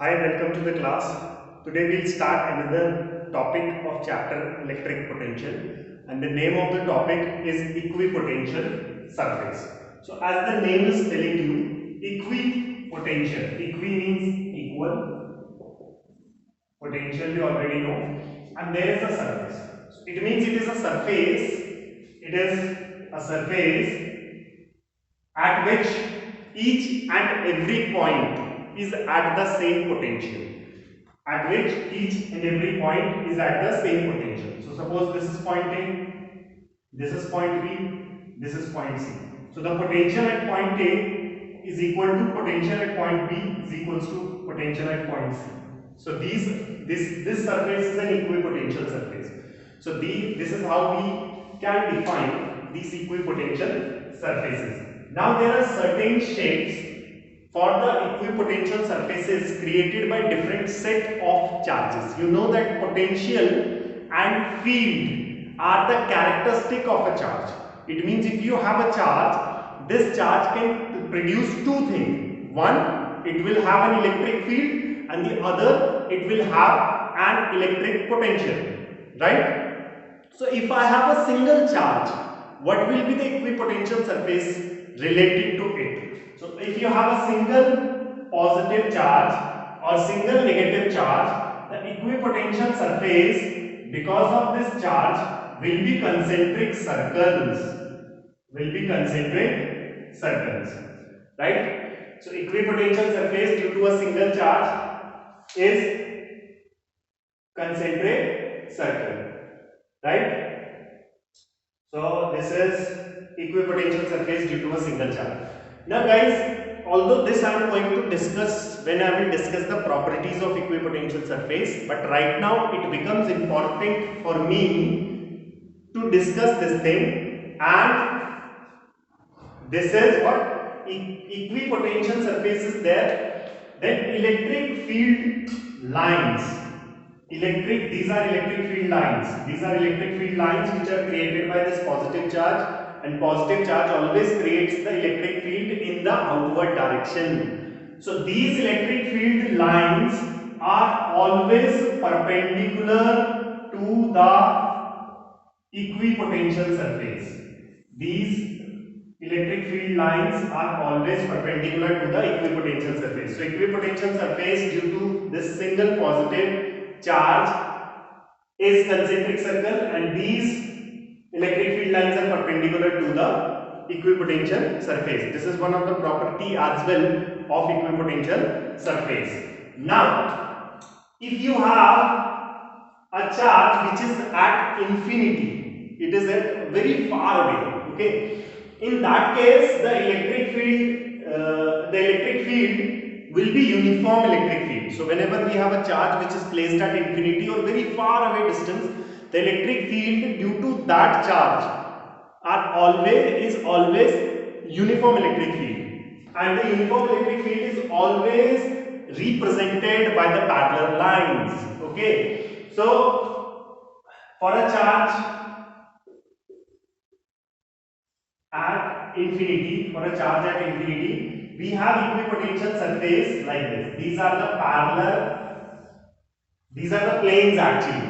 Hi, welcome to the class. Today we'll start another topic of chapter electric potential, and the name of the topic is equipotential surface. So as the name is telling you, equipotential, equi means equal, potential you already know, and there is a surface. So it means it is a surface, it is a surface at which each and every point is at the same potential, at which each and every point is at the same potential. So suppose this is point A, this is point B, this is point C. So the potential at point A is equal to potential at point B is equals to potential at point C. So this surface is an equipotential surface. So this is how we can define these equipotential surfaces. Now there are certain shapes for the equipotential surfaces created by different set of charges. You know that potential and field are the characteristic of a charge. It means if you have a charge, this charge can produce two things. One, it will have an electric field, and the other, it will have an electric potential, right? So if I have a single charge, what will be the equipotential surface related to it? So if you have a single positive charge or single negative charge, the equipotential surface because of this charge will be concentric circles. Will be concentric circles, right? So equipotential surface due to a single charge is concentric circle, right? So this is equipotential surface due to a single charge. Now guys, although this I am going to discuss when I will discuss the properties of equipotential surface, but right now it becomes important for me to discuss this thing, and this is what equipotential surface is there. Then electric field lines. These are electric field lines. These are electric field lines which are created by this positive charge, and positive charge always creates the electric field in the outward direction. So these electric field lines are always perpendicular to the equipotential surface. These electric field lines are always perpendicular to the equipotential surface. So equipotential surface due to this single positive charge is concentric circle, and these electric field lines are perpendicular to the equipotential surface. This is one of the property as well of equipotential surface. Now, if you have a charge which is at infinity, it is at very far away, okay, in that case the electric field will be uniform electric field. So whenever we have a charge which is placed at infinity or very far away distance, the electric field due to that charge is always uniform electric field, and the uniform electric field is always represented by the parallel lines, okay. So for a charge at infinity, we have equipotential surface like this. These are the planes actually.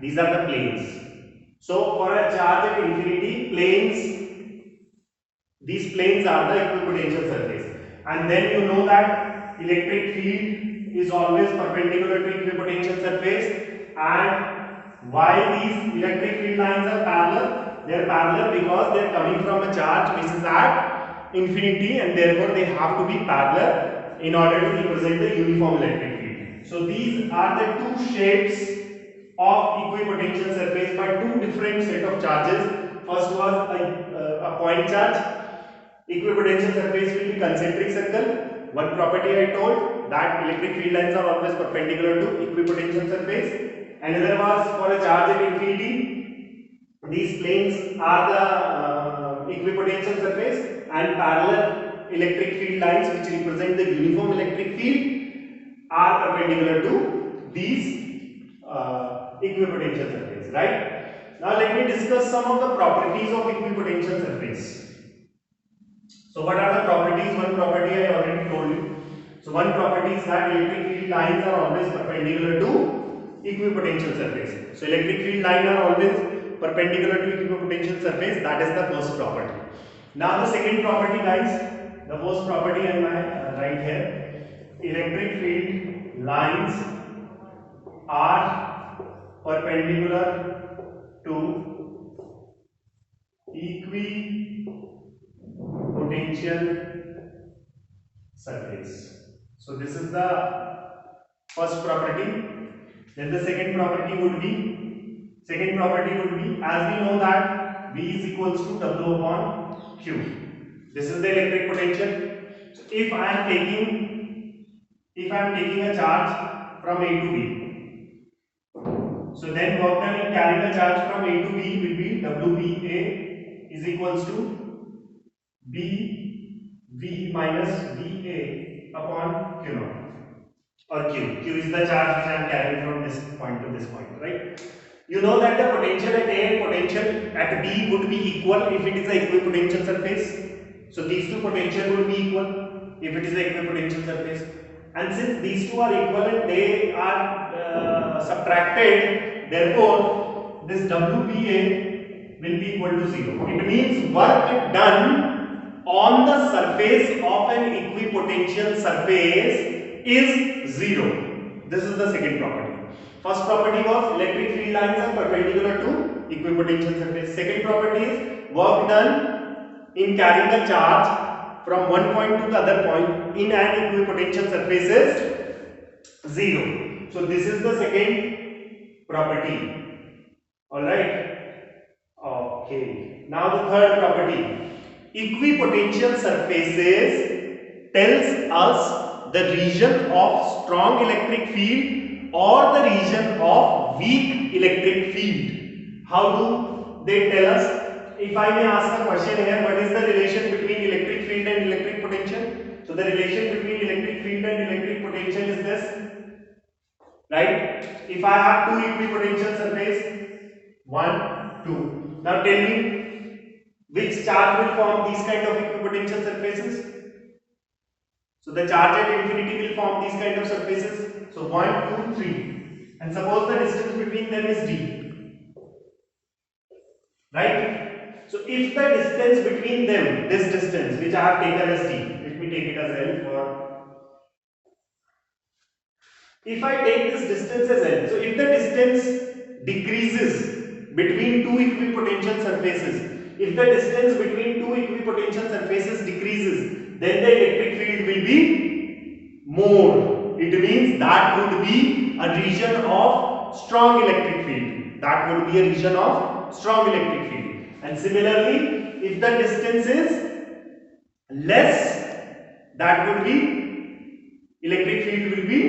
These are the planes. So for a charge at infinity, these planes are the equipotential surface. And then you know that electric field is always perpendicular to equipotential surface. And why these electric field lines are parallel? They are parallel because they are coming from a charge which is at infinity, and therefore they have to be parallel in order to represent the uniform electric field. So these are the two shapes of equipotential surface by two different set of charges. First was a point charge. Equipotential surface will be concentric circle. One property I told, that electric field lines are always perpendicular to equipotential surface. Another was for a charge at infinity. These planes are the equipotential surface, and parallel electric field lines which represent the uniform electric field are perpendicular to these equipotential surface, right? Now let me discuss some of the properties of equipotential surface. So what are the properties? One property I already told you. So one property is that electric field lines are always perpendicular to equipotential surface. So electric field lines are always perpendicular to equipotential surface. That is the first property. Now the second property, guys, the first property on my right here, electric field lines are perpendicular to equipotential surface. So this is the first property. Then the second property would be, as we know that V is equals to W upon Q. This is the electric potential. So if I am taking a charge from A to B, so then work done in carrying a charge from A to B will be WBA is equals to BV minus VA upon Q naught, or Q is the charge which I am carrying from this point to this point, right? You know that the potential at A and potential at B would be equal if it is an equipotential surface. So these two potential would be equal if it is an equipotential surface. And since these two are equivalent, they are subtracted. Therefore, this WBA will be equal to 0. It means work done on the surface of an equipotential surface is 0. This is the second property. First property was electric field lines are perpendicular to equipotential surface. Second property is work done in carrying a charge from one point to the other point in an equipotential surface is 0. So this is the second property. Alright. Okay. Now the third property. Equipotential surfaces tells us the region of strong electric field or the region of weak electric field. How do they tell us? If I may ask a question here, what is the relation between electric field and electric potential? So the relation between electric field and electric potential is this, right? If I have two equipotential surface, 1, 2. Now tell me, which charge will form these kind of equipotential surfaces? So the charge at infinity will form these kind of surfaces. So 1, 2, 3. And suppose the distance between them is d. Right? So if the distance between them, this distance which I have taken as d, let me take it as L for. If I take this distance as L, so if the distance decreases between two equipotential surfaces, if the distance between two equipotential surfaces decreases, then the electric field will be more. It means that would be a region of strong electric field. That would be a region of strong electric field. And similarly, if the distance is less, that would be electric field will be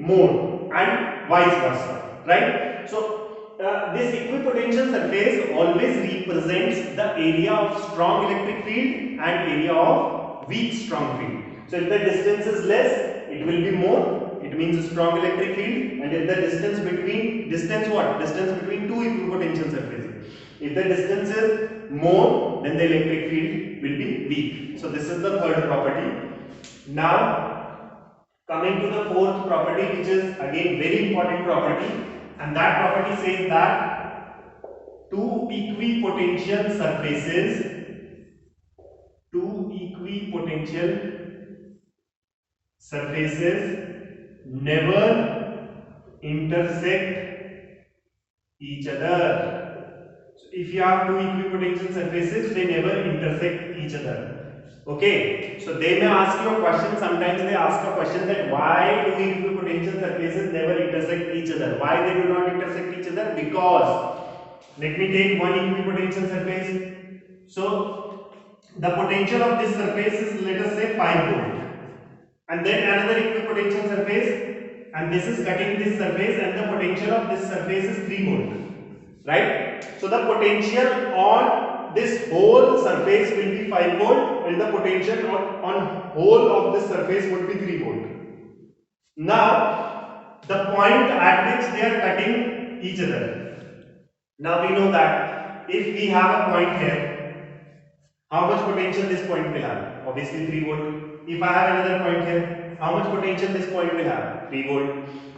more, and vice versa, right? So this equipotential surface always represents the area of strong electric field and area of weak strong field. So if the distance is less, it will be more, it means a strong electric field. And if the distance between two equipotential surfaces, if the distance is more, then the electric field will be weak. So this is the third property. Now coming to the fourth property, which is again very important property, and that property says that two equipotential surfaces never intersect each other. So if you have two equipotential surfaces, they never intersect each other. Okay, so they may ask you a question. Sometimes they ask a question that why do equipotential surfaces never intersect each other? Why they do not intersect each other? Because let me take one equipotential surface. So the potential of this surface is, let us say, 5 volt, and then another equipotential surface, and this is cutting this surface, and the potential of this surface is 3 volt, right? So the potential on this whole surface will be 5 volt, and the potential on whole of this surface would be 3 volt. Now the point at which they are cutting each other. Now we know that if we have a point here, how much potential this point will have? Obviously 3 volt. If I have another point here, how much potential this point will have? 3 volt.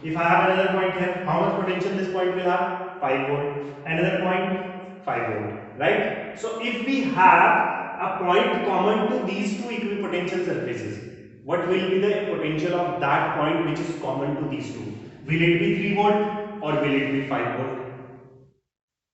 If I have another point here, how much potential this point will have? 5 volt. Another point, 5 volt. Right? So if we have a point common to these two equipotential surfaces, what will be the potential of that point which is common to these two? Will it be 3 volt or will it be 5 volt?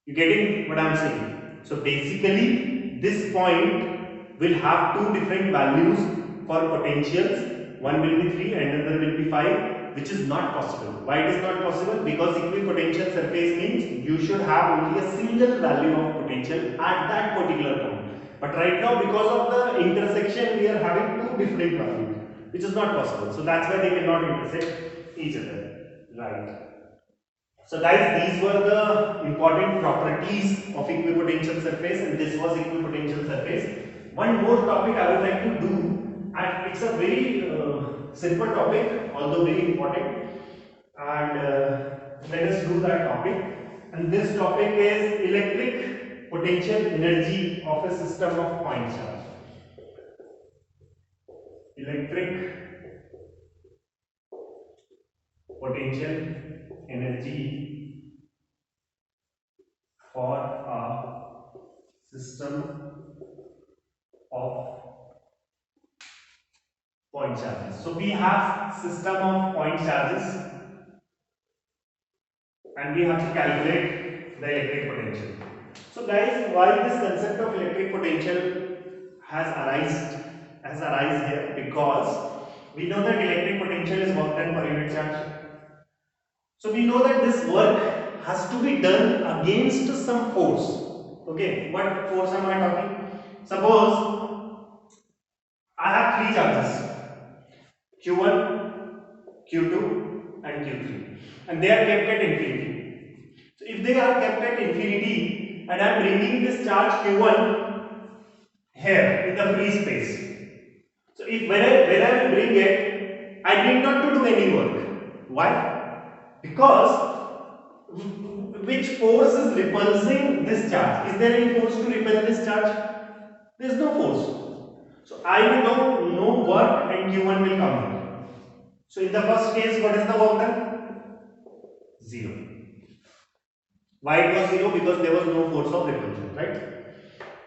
You getting what I am saying? So basically this point will have two different values for potentials. One will be 3 and another will be 5, which is not possible. Why it is not possible? Because equipotential surface means you should have only a single value of potential at that particular point. But right now, because of the intersection, we are having two different values, which is not possible. So that's why they cannot intersect each other. Right. So guys, these were the important properties of equipotential surface, and this was equipotential surface. One more topic I would like to do, and it's a very simple topic, although very important, and let us do that topic. And this topic is electric potential energy of a system of point charge. Electric potential energy for a system of point charges. So we have system of point charges and we have to calculate the electric potential. So guys, why this concept of electric potential has arisen here? Because we know that electric potential is work done per unit charge. So we know that this work has to be done against some force. Okay, what force am I talking? Suppose I have three charges, Q1, Q2 and Q3, and they are kept at infinity. So if they are kept at infinity and I am bringing this charge Q1 here in the free space, so if when I will bring it, I need not to do any work. Why? Because which force is repulsing this charge? Is there any force to repel this charge? There is no force. So I will do no work and Q1 will come here. So in the first case, what is the work done? 0. Why it was 0? Because there was no force of repulsion, right?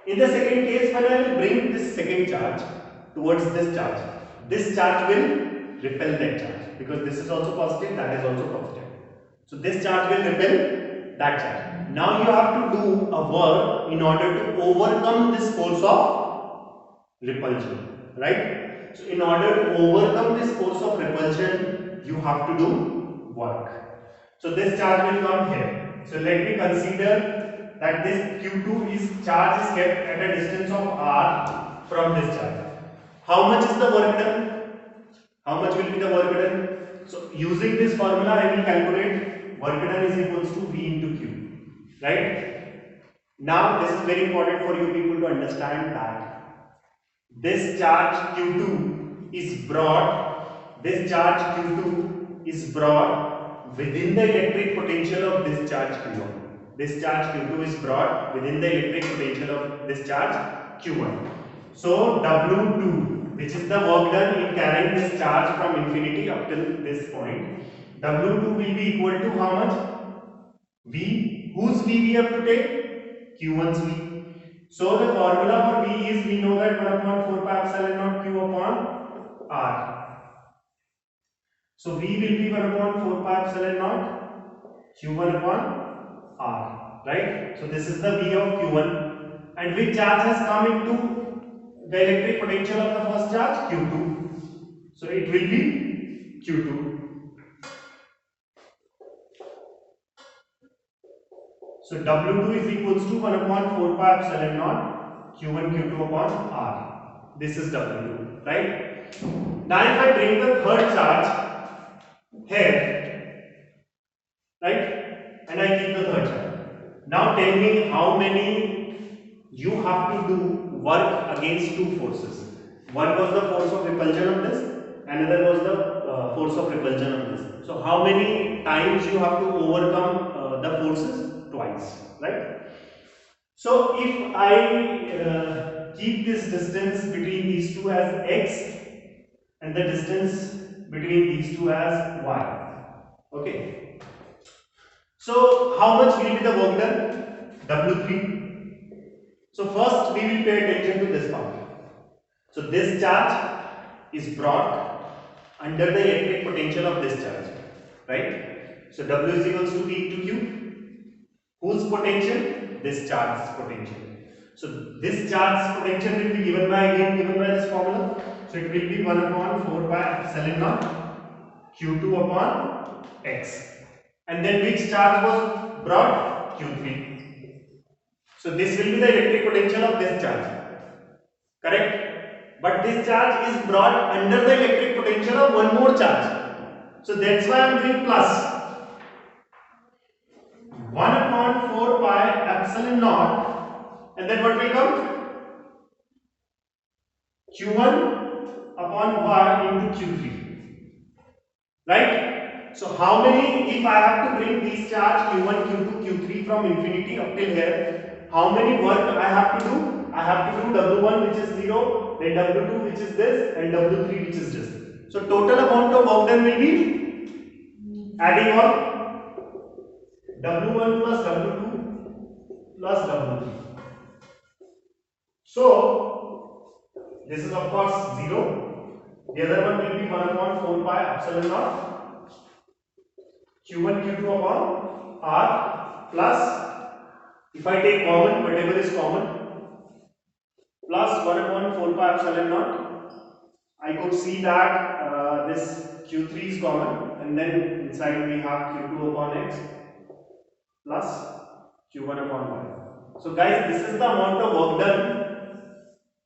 In the second case, when I will bring this second charge towards this charge will repel that charge, because this is also positive, that is also positive. So this charge will repel that charge. Now you have to do a work in order to overcome this force of repulsion, right? So in order to overcome this force of repulsion, you have to do work. So this charge will come here. So let me consider that this Q2 charge is kept at a distance of r from this charge. How much is the work done? How much will be the work done? So using this formula, I will calculate work done is equals to V into Q, right? Now this is very important for you people to understand that this charge Q2 is brought, within the electric potential of this charge Q1. This charge Q2 is brought within the electric potential of this charge Q1. So W2, which is the work done in carrying this charge from infinity up till this point, W2 will be equal to how much? V. Whose V we have to take? Q1's V. So the formula for V is, we know that 1 upon 4 pi epsilon naught Q upon R. So V will be 1 upon 4 pi epsilon naught Q1 upon R, right? So this is the V of Q1, and which charge has come into the electric potential of the first charge? Q2. So it will be Q2. So W2 is equals to 1 upon 4 pi epsilon naught Q1 Q2 upon R. This is W2, right? Now if I bring the third charge here, right, and I keep the third charge. Now tell me how many you have to do work against two forces. One was the force of repulsion of this, another was the force of repulsion of this. So how many times you have to overcome the forces? Twice, right? So if I keep this distance between these two as x, and the distance between these two as y. Okay. So how much will be the work done? W3. So first we will pay attention to this part. So this charge is brought under the electric potential of this charge, right? So W is equals to P into Q. Whose potential? This charge's potential. So this charge's potential will be given by this formula. So it will be 1 upon 4 pi epsilon naught Q2 upon X. And then which charge was brought? Q3. So this will be the electric potential of this charge. Correct? But this charge is brought under the electric potential of one more charge. So that's why I am doing plus. 1 upon 4 pi epsilon naught, and then what will come? Q1 upon y into Q3. Right? So how many, if I have to bring these charge Q1, Q2, Q3 from infinity up till here, how many work I have to do? I have to do W1 which is 0, then W2 which is this, and W3 which is this. So total amount of work done will be adding on W1 plus W2 plus W3. So this is of course 0. The other one will be 1 upon 4 pi epsilon naught Q1 Q2 upon R plus, if I take common, whatever is common, plus 1 upon 4 pi epsilon naught. I could see that this Q3 is common, and then inside we have Q2 upon X plus Q1 upon Y. So guys, this is the amount of work done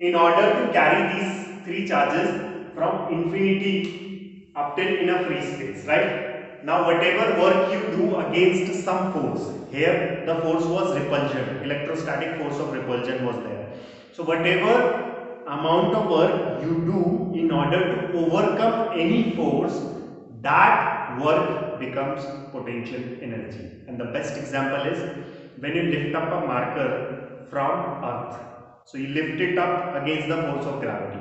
in order to carry these three charges from infinity up till in a free space, right? Now whatever work you do against some force, here the force was repulsion, electrostatic force of repulsion was there. So whatever amount of work you do in order to overcome any force, that work becomes potential energy. And the best example is when you lift up a marker from earth. So you lift it up against the force of gravity.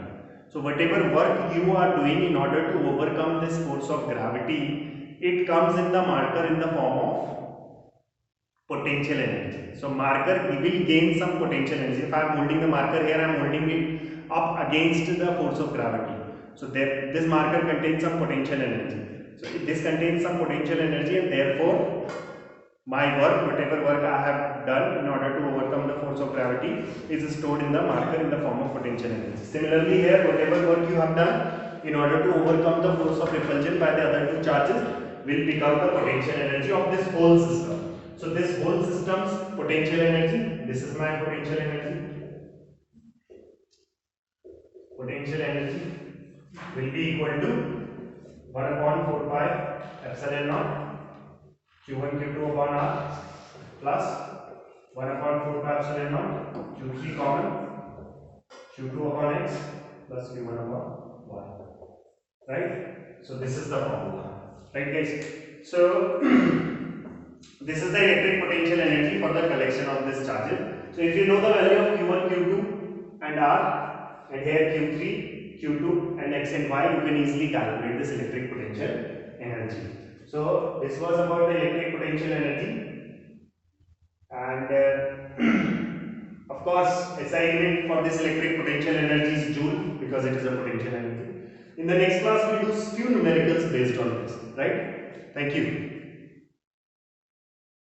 So whatever work you are doing in order to overcome this force of gravity, it comes in the marker in the form of potential energy. So marker will gain some potential energy. If I am holding the marker here, I am holding it up against the force of gravity. So there, this marker contains some potential energy. So this contains some potential energy, and therefore my work, whatever work I have done in order to overcome the force of gravity, is stored in the marker in the form of potential energy. Similarly here, whatever work you have done in order to overcome the force of repulsion by the other two charges will become the potential energy of this whole system. So this whole system's potential energy, this is my potential energy. Potential energy will be equal to 1 upon 4 pi epsilon naught Q1 Q2 upon R plus 1 upon 4 pi epsilon naught Q3 common Q2 upon X plus Q1 upon Y. Right? So this is the formula. Right guys? So this is the electric potential energy for the collection of this charges. So if you know the value of Q1, Q2 and R, and here Q3, Q2 and X and Y, you can easily calculate this electric potential energy. So this was about the electric potential energy, and of course SI unit for this electric potential energy is joule, because it is a potential energy. In the next class we will do few numericals based on this, right? Thank you.